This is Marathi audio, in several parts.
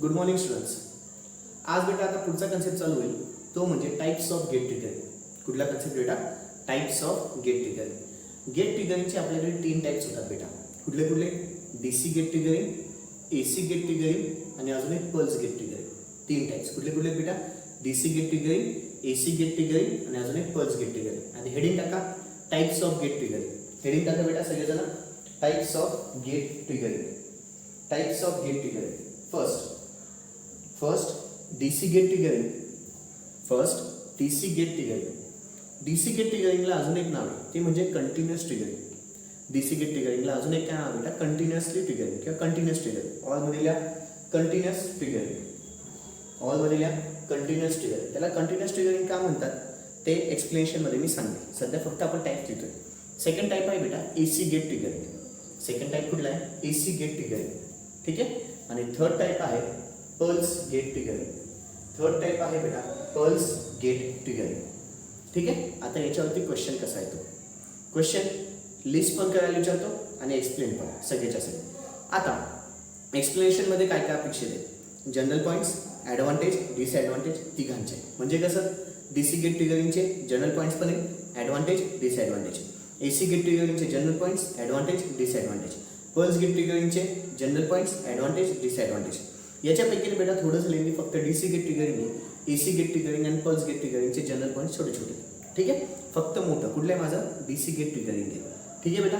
Good morning students. आज बेटा आता पुढचा कन्सेप्ट चालू होईल तो म्हणजे टाइप्स ऑफ गेट ट्रिगरिंग. कुठला कन्सेप्ट बेटा? Types of gate triggering. Gate ट्रिगरिंगचे आपल्याकडे 3 टाइप्स होतात बेटा. कुठले कुठले? DC gate triggering, AC gate triggering आणि अजून एक पल्स गेट ट्रिगरिंग. 3 टाइप्स कुठले कुठले बेटा? DC gate triggering, AC gate triggering आणि अजून एक पल्स गेट ट्रिगरिंग. आणि हेडिंग टाका types of gate triggering. Heading टाका बेटा सगळेजण. Types of gate triggering. Types of gate triggering. First DC gate triggering. First DC gate triggering. DC gate ट्रिगरिंगला अजून एक नाव आहे ते म्हणजे कंटिन्युअस ट्रिगरिंग. डीसी गेट ट्रिगरिंगला अजून एक काय नाव बेटा? कंटिन्युअसली ट्रिगरिंग किंवा कंटिन्युअस ट्रिगरिंग. ऑल मधील कंटिन्युअस ट्रिगरिंग. ऑल मधील कंटिन्युअस ट्रिगरिंग. त्याला कंटिन्युअस ट्रिगरिंग का म्हणतात ते एक्सप्लेनेशन मध्ये मी सांगेन. सध्या फक्त आपण टाइप लिहितोय. सेकंड टाइप आहे बेटा AC gate triggering. Second type कुठला आहे? AC gate triggering. ठीक आहे. आणि थर्ड टाइप आहे pulse gate triggering. Third type आहे बेटा पल्स गेट ट्रिगरिंग. ठीक आहे. आता याच्यावरती क्वेश्चन कसा येतो? क्वेश्चन लिस्ट पण करायला विचारतो आणि एक्सप्लेन पण सगळ्याच्या सगळे. आता एक्सप्लेनेशन मध्ये काय काय अपेक्षित आहे? जनरल पॉईंट्स, ॲडव्हान्टेज, डिसॲडव्हान्टेज तिघांचे. म्हणजे कसं? डीसी गेट ट्रिगरिंगचे जनरल पॉईंट्स पण आहे, ॲडव्हान्टेज, डिसॲडव्हान्टेज. एसी गेट ट्रिगरिंगचे general points, advantage, disadvantage. Pulse gate ट्रिगरिंगचे जनरल पॉईंट्स, ॲडव्हान्टेज, डिसॲडव्हान्टेज. याच्यापैकी बेटा थोडंसं लेंदी फक्त डीसी गेट ट्रिगरिंग आहे. एसी गेट ट्रिगरिंग आणि पल्स गेट ट्रिगरिंगचे जनरल पॉईंट्स छोटे छोटे. ठीक आहे. फक्त मोठं कुठलं आहे माझं? डीसी गेट ट्रिगरिंग आहे. ठीक आहे बेटा.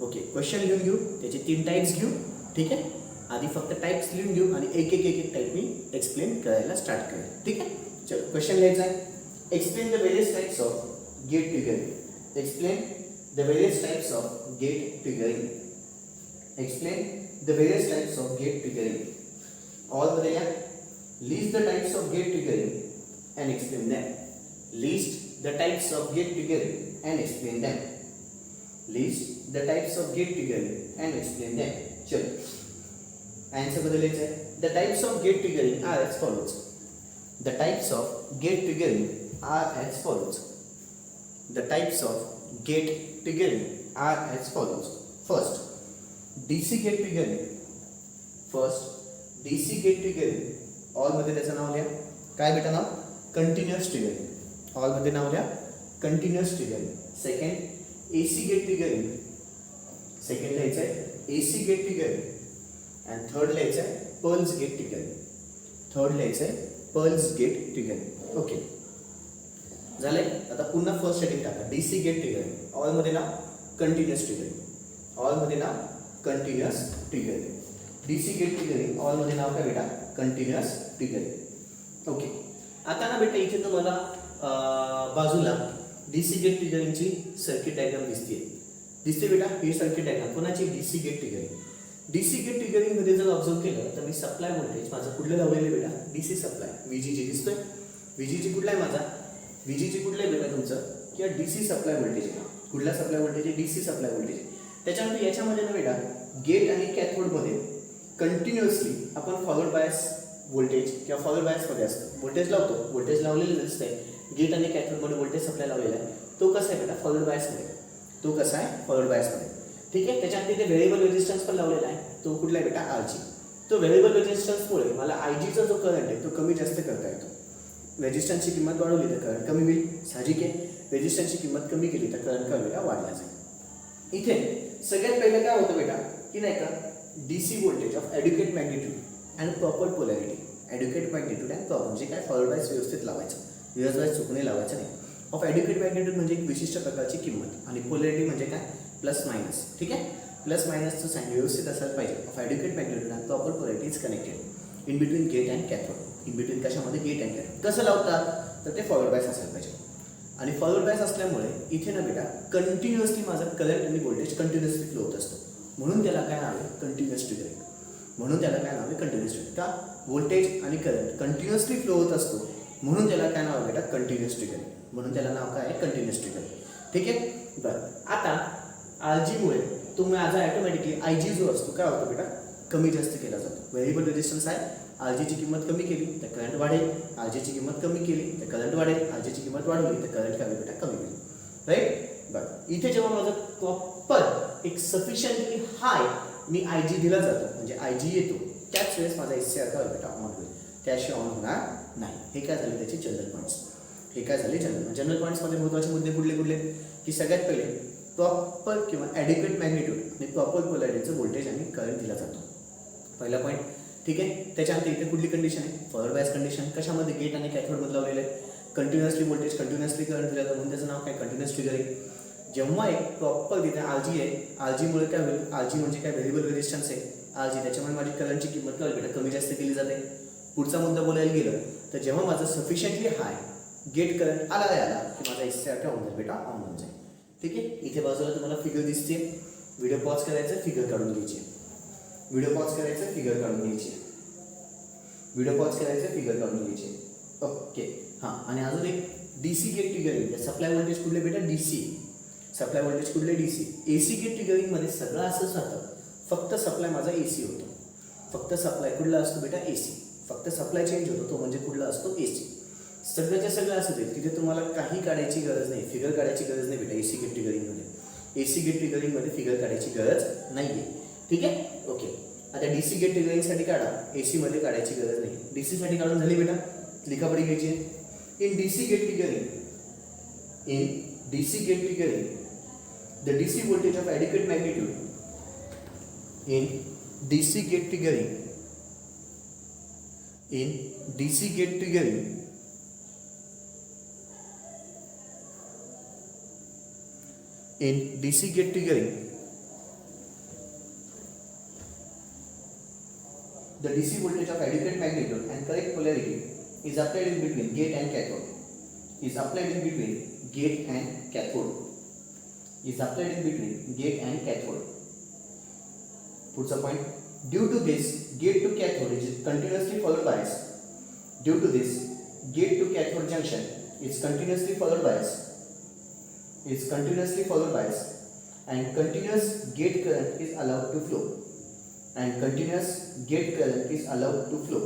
ओके. क्वेश्चन लिहून घेऊ, त्याचे 3 टाइप्स घेऊ. ठीक आहे. आधी फक्त टाइप्स लिहून घेऊ आणि एक एक टाइप मी एक्सप्लेन करायला स्टार्ट करेन. ठीक आहे. चलो क्वेश्चन लिहायचा आहे. Explain the various types of gate triggering. Explain the various types of gate triggering. Explain the various types of gate triggering. All मध्ये या list the types of gate triggering and explain them. List the types of gate triggering and explain them. List the types of gate triggering and explain them. चलो आंसर बदलायचा आहे. The types of gate triggering are as follows. The types of gate triggering are as follows. The types of gate triggering are as follows. First, DC gate triggering. First, DC gate triggering. All मध्ये त्याचं नाव लिहा. काय बेटा नाव? Continuous triggering. ऑल मध्ये नाव लिहा continuous triggering. Second AC gate triggering. Second लिहायचं आहे AC gate triggering. And third लिहायचं आहे पल्स गेट ट्रिगरिंग. थर्ड लिहायचं आहे पल्स गेट ट्रिगरिंग. ओके झालंय. आता पुन्हा फर्स्ट सेटिंग टाका. DC gate triggering. ऑल मध्ये नाव कंटिन्युअस ट्रिगरिंग. ऑल मध्ये नाव continuous triggering. DC gate triggering. All मध्ये नाव काय बेटा? Continuous triggering. ओके. आता ना बेटा इथे तुम्हाला बाजूला डीसी गेट ट्रिगरिंगची सर्किट डायग्राम दिसते बेटा. ही सर्किट डायग्राम कोणाची? DC gate triggering. DC gate triggering मध्ये जर ऑब्झर्व केलं तर मी सप्लाय व्होल्टेज माझं कुठलं लावलेलं बेटा? DC supply. व्हीजीजी दिसतोय. व्हीजीजी कुठला आहे माझा? व्हीजीजी कुठला आहे बेटा तुमचं? किंवा डीसी सप्लाय व्होल्टेज आहे. कुठला सप्लाय व्होल्टेज आहे? DC supply voltage. त्याच्यानंतर याच्यामध्ये ना बेटा गेट आणि कॅथोड मध्ये कंटिन्युअसली आपण फॉरवर्ड बायस व्होल्टेज किंवा फॉरवर्ड बायसमध्ये असतं व्होल्टेज लावतो. व्होल्टेज लावलेलं दिसतंय. गेट आणि कॅथोडमध्ये व्होल्टेज सप्लाय लावलेला आहे. तो कसा आहे बेटा? फॉरवर्ड बायसमध्ये. तो कसा आहे? फॉरवर्ड बायसमध्ये. ठीक आहे. त्याच्यानंतर इथे व्हेरिएबल रेजिस्टन्स पण लावलेला आहे. तो कुठला आहे बेटा? आरजी. तो व्हेरिएबल रेजिस्टन्समुळे मला आयजीचा जो करंट आहे तो कमी जास्त करता येतो. रेजिस्टन्सची किंमत वाढवली तर करंट कमी होईल. साहजिक आहे. रेजिस्टन्सची किंमत कमी केली तर करंट कमी का वाढला जाईल. इथे सगळ्यात पहिलं काय होतं बेटा की नाही का? DC voltage of adequate magnitude and proper polarity. Adequate magnitude and proper म्हणजे काय? फॉरवर्ड बायस व्यवस्थित लावायचं. रिव्हर्स बायस चुकून लावायचं नाही. ऑफ ॲड्युकेट मॅग्निट्यूड म्हणजे एक विशिष्ट प्रकारची किंमत आणि पोलॅरिटी म्हणजे काय? Plus minus. ठीक आहे. प्लस मायनसचं साईन व्यवस्थित असायला पाहिजे. Of adequate magnitude and proper polarity is connected in between gate and cathode. In between कशामध्ये? Gate and cathode. कसं लावतात तर ते फॉरवर्ड बायस असायला पाहिजे. आणि फॉरवर्ड बायस असल्यामुळे इथे ना बेटा कंटिन्युअसली माझा करंट आणि व्होल्टेज कंटिन्युअसली फ्लो होत असतो. म्हणून त्याला काय नाव आहे? Continuous triggering. म्हणून त्याला काय नाव आहे? Continuous triggering. का? व्होल्टेज आणि करंट कंटिन्युअसली फ्लो होत असतो म्हणून त्याला काय नाव आहे बेटा? Continuous triggering. म्हणून त्याला नाव काय आहे? Continuous triggering. ठीक आहे. बरं. आता आरजीमुळे तो माझा ॲटोमॅटिकली आयजी जो असतो काय होतो बेटा? कमी जास्त केला जातो. व्हेरिएबल रेजिस्टन्स आहे. आरजीची किंमत कमी केली तर करंट वाढेल. आरजीची किंमत कमी केली तर करंट वाढेल. आरजीची किंमत वाढवली तर करंट कमी बेटा कमी होईल. राईट. बरं. इथे जेव्हा माझं प्रॉपर एक सफिशियंटली हाय मी आयजी दिला जातो म्हणजे आयजी येतो त्याच वेळेस माझा SCR काय बेटा ऑन होईल, त्याशिवाय ऑन होणार नाही. हे काय झाले त्याचे जनरल पॉईंट्स. हे काय झाले जनरल पॉईंट्समध्ये महत्त्वाचे मुद्दे कुठले की सगळ्यात पहिले प्रॉपर किंवा ॲडिक्वेट मॅग्निट्यूड आणि प्रॉपर पोलॅरिटीचं व्होल्टेज आणि करंट दिला जातो. पहिला पॉईंट. ठीक आहे. त्याच्यानंतर इथे कुठली कंडिशन आहे, फॉरवर्ड बायस कंडिशन. कशामध्ये, गेट आणि कॅथोडमध्ये लावलेलं आहे. कंटिन्युअसली व्होल्टेज कंटिन्युअसली करंट दिला जातो म्हणून त्याचं नाव काय, कंटिन्युअस ट्रिगरिंग. जेव्हा एक प्रॉपर तिथे RG आहे, RGमुळे काय होईल, RG म्हणजे काय, व्हेरिएबल रेजिस्टन्स आहे RG, त्याच्यामुळे माझी करंटची किंमत काय होईल, कमी जास्त केली जाते. पुढचा मुद्दा बोलायला गेलं तर जेव्हा माझं सफिशियंटली हाय गेट करंट आला की माझा SCR काय होऊन जाईल बेटा, ऑन होऊन जाईल. ठीक आहे. इथे बाजूला तुम्हाला फिगर दिसते. व्हिडिओ पॉज करायचं, फिगर काढून घ्यायची. व्हिडिओ पॉज करायचं, फिगर काढून घ्यायची. व्हिडिओ पॉज करायचं, फिगर काढून घ्यायची. ओके. हां, आणि अजून एक DC gate triggering. Supply voltage कुठले बेटा, DC. सप्लाय व्होल्टेज कुठले, DC. AC गेट ट्रिगरिंगमध्ये सगळं असंच राहतं, फक्त सप्लाय माझा AC होतो. फक्त सप्लाय कुठला असतो बेटा, AC. फक्त सप्लाय चेंज होतो, तो म्हणजे कुठला असतो, AC. सगळ्याच्या सगळं असं देईल, तिथे तुम्हाला काही काढायची गरज नाही, फिगर काढायची गरज नाही बेटा. AC गेट ट्रिगरिंगमध्ये, AC गेट ट्रिगरिंगमध्ये फिगर काढायची गरज नाही आहे. ठीक आहे. ओके. आता DC गेट ट्रिगरिंगसाठी काढा, AC मध्ये काढायची गरज नाही. DC साठी काढून झाली बेटा, लिखापडी घ्यायची. In DC gate triggering, the DC voltage of adequate magnitude in DC gate triggering the DC voltage of adequate magnitude and correct polarity is applied in between gate and cathode. Puts a point. Due to this, gate to cathode is continuously followed bias. Junction is continuously followed bias, and continuous gate current is allowed to flow.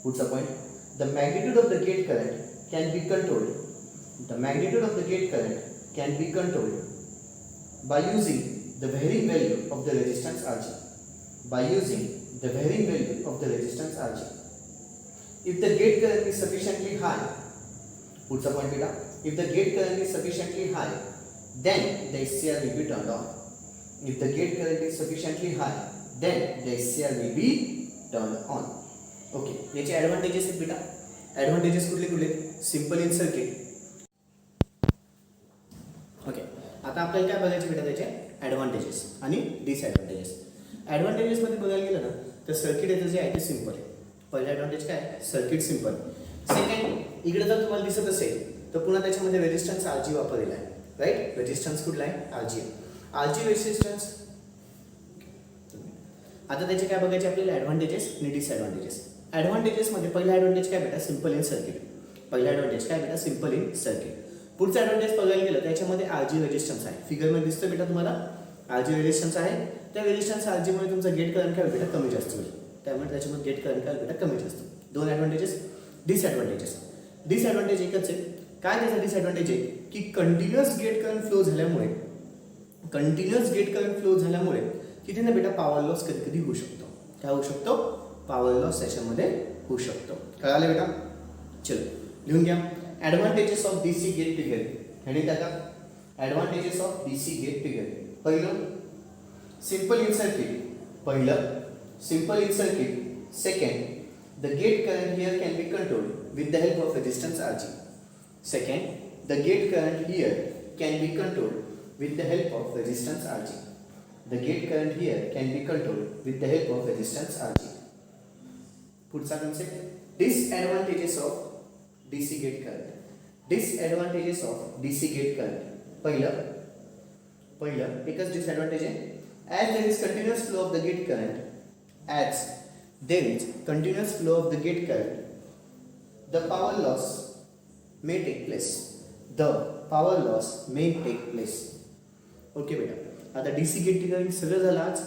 Puts a point. The magnitude of the gate current can be controlled. By using the varying value of the resistance RG. If the gate current is sufficiently high, puts a point beta. If the gate current is sufficiently high, then the SCR will be turned on. Okay. याचे ॲडव्हान्टेजेस आहेत बेटा. ॲडव्हान्टेजेस कुठले, सिंपल इन सर्किट. ओके. आता आपल्याला काय बघायचे बेटा, त्याचे ॲडव्हान्टेजेस आणि डिसॲडव्हान्टेजेस. ॲडव्हान्टेजेसमध्ये बघायला गेलं ना तर सर्किट याचं जे आहे ते सिंपल आहे. पहिला ॲडव्हान्टेज काय, सर्किट सिंपल. सेकंड, इकडे जर तुम्हाला दिसत असेल तर पुन्हा त्याच्यामध्ये रेजिस्टन्स RG वापरलेला आहे. राईट. रेजिस्टन्स कुठला आहे, RG रेजिस्टन्स. आता त्याचे काय बघायचे आपल्याला, ॲडव्हान्टेजेस आणि डिसॲडव्हान्टेजेस. ॲडव्हान्टेजेसमध्ये पहिला ॲडव्हान्टेज काय बेटा, सिंपल इन सर्किट. पुढचा ॲडव्हान्टेज बघायला गेलं त्याच्यामध्ये RG रेजिस्टन्स आहे. फिगरमध्ये दिसतं बेटा तुम्हाला, RG रेजिस्टन्स आहे. त्या रेजिस्टन्स RGमुळे तुमचा गेट करंट काय बेटा, कमी जास्त होईल. त्यामुळे त्याच्यामध्ये गेट करंट काय बेटा, कमी जास्त. दोन ॲडव्हान्टेजेस. डिसॲडव्हान्टेज एकच आहे. काय त्याचा डिसॲडव्हान्टेज आहे की कंटिन्युअस गेट करंट फ्लो झाल्यामुळे तिथे ना बेटा पॉवर लॉस कधी होऊ शकतो. काय होऊ शकतो, पॉवर लॉस त्याच्यामध्ये होऊ शकतो. कळालं बेटा. चलो लिहून घ्या. Advantages of DC gate triggering. Heading टाका, advantages of DC gate triggering. पहिलं, simple in circuit. Second, the gate current here can be controlled with the help of resistance RG. पुढचा concept, disadvantages of DC gate current. पहिलं एकच डिसएडव्हान्टेज आहे. As there is continuous flow of the gate current, the power loss may take place. Okay बेटा. आता DC गेट ट्रिगरिंग सगळं झालं आज.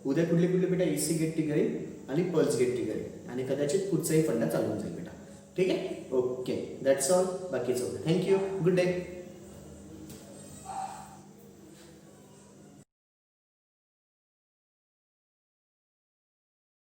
उद्या कुठले बेटा, AC गेट ट्रिगरिंग आणि पल्स गेट ट्रिगरिंग, आणि कदाचित पुढचाही फंडा चालून जाईल बेटा. ठीक आहे. Okay, that's all. बाकीचं थँक्यू. Good day.